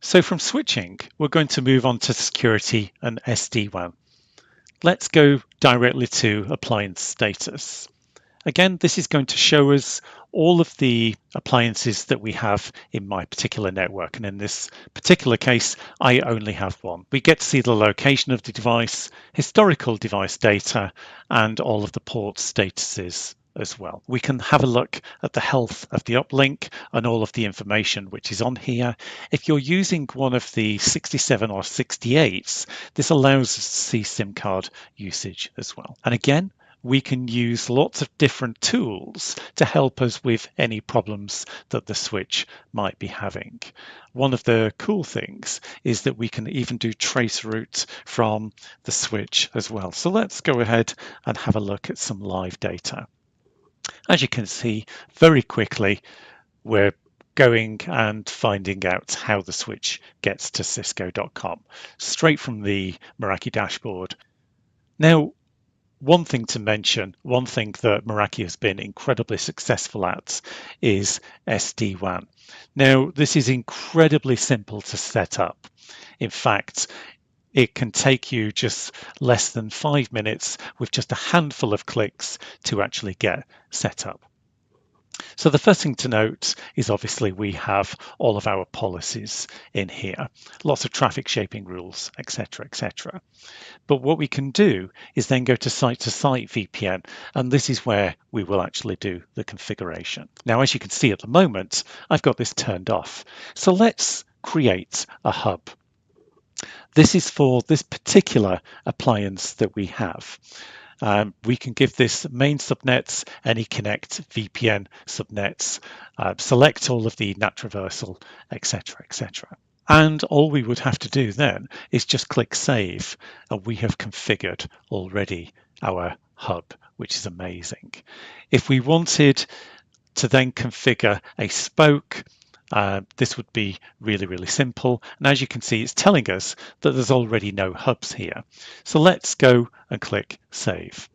So from switching, we're going to move on to security and SD-WAN. Let's go directly to appliance status. Again, this is going to show us all of the appliances that we have in my particular network. And in this particular case, I only have one. We get to see the location of the device, historical device data, and all of the port statuses as well. We can have a look at the health of the uplink and all of the information which is on here. If you're using one of the 67 or 68s, this allows us to see SIM card usage as well. And again, we can use lots of different tools to help us with any problems that the switch might be having. One of the cool things is that we can even do trace route from the switch as well. So let's go ahead and have a look at some live data. As you can see, very quickly, we're going and finding out how the switch gets to cisco.com, straight from the Meraki dashboard. Now, one thing to mention, one thing that Meraki has been incredibly successful at is SD-WAN. Now, this is incredibly simple to set up. In fact, it can take you just less than 5 minutes with just a handful of clicks to actually get set up. So the first thing to note is obviously we have all of our policies in here, lots of traffic shaping rules, etc., etc. But what we can do is then go to site VPN, and this is where we will actually do the configuration. Now, as you can see at the moment, I've got this turned off. So let's create a hub. This is for this particular appliance that we have. We can give this main subnets, any connect VPN subnets, select all of the NAT traversal, etc., etc. And all we would have to do then is just click save, and we have configured already our hub, which is amazing. If we wanted to then configure a spoke, this would be really, really simple. And as you can see, it's telling us that there's already no hubs here. So let's go and click save.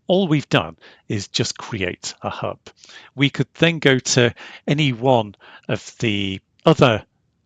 All we've done is just create a hub. We could then go to any one of the other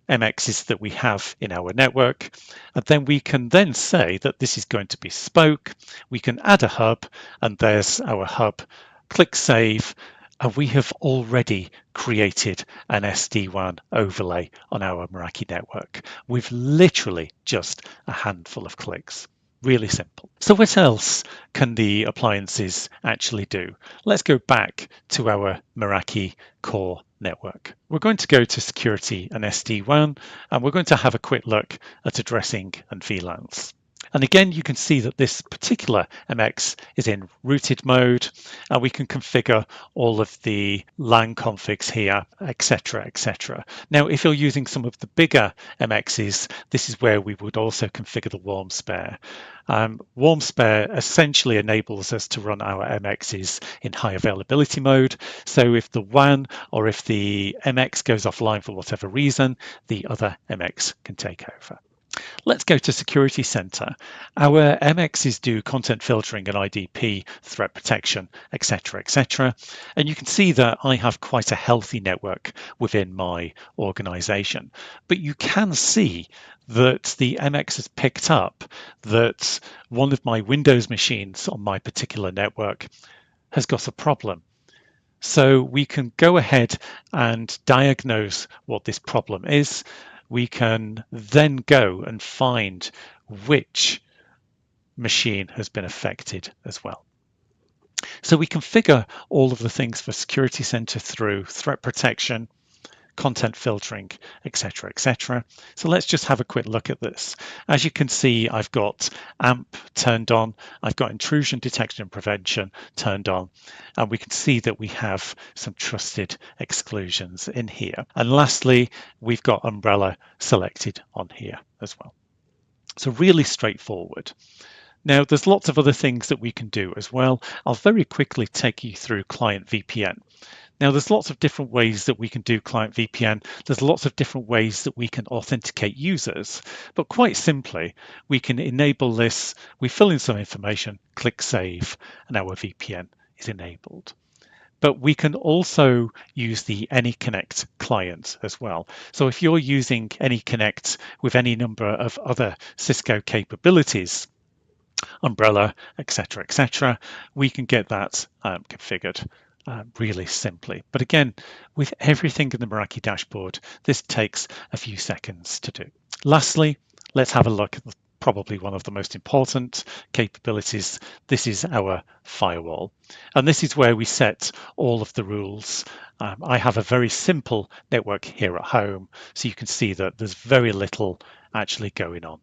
MXs that we have in our network, and then we can then say that this is going to be spoke. We can add a hub, and there's our hub. Click save, and we have already created an SD-WAN overlay on our Meraki network with literally just a handful of clicks. Really simple. So what else can the appliances actually do? Let's go back to our Meraki core network. We're going to go to security and SD-WAN, and we're going to have a quick look at addressing and VLANs. And again, you can see that this particular MX is in rooted mode, and we can configure all of the LAN configs here, etc., etc. Now, if you're using some of the bigger MXs, this is where we would also configure the warm spare. Warm spare essentially enables us to run our MXs in high availability mode. So if the WAN or if the MX goes offline for whatever reason, the other MX can take over. Let's go to Security Center. Our MXs do content filtering and IDP, threat protection, etc., etc. And you can see that I have quite a healthy network within my organization. But you can see that the MX has picked up that one of my Windows machines on my particular network has got a problem. So we can go ahead and diagnose what this problem is. We can then go and find which machine has been affected as well. So we configure all of the things for Security Center through threat protection, content filtering, etc., etc. So let's just have a quick look at this. As you can see, I've got AMP turned on, I've got intrusion detection and prevention turned on, and we can see that we have some trusted exclusions in here. And lastly, we've got umbrella selected on here as well. So really straightforward. Now, there's lots of other things that we can do as well. I'll very quickly take you through client VPN. Now, there's lots of different ways that we can do client VPN. There's lots of different ways that we can authenticate users. But quite simply, we can enable this. We fill in some information, click save, and our VPN is enabled. But we can also use the AnyConnect client as well. So if you're using AnyConnect with any number of other Cisco capabilities, umbrella, etc., we can get that configured really simply. But again, with everything in the Meraki dashboard, this takes a few seconds to do. Lastly, let's have a look at probably one of the most important capabilities. This is our firewall. And this is where we set all of the rules. I have a very simple network here at home, so you can see that there's very little actually going on.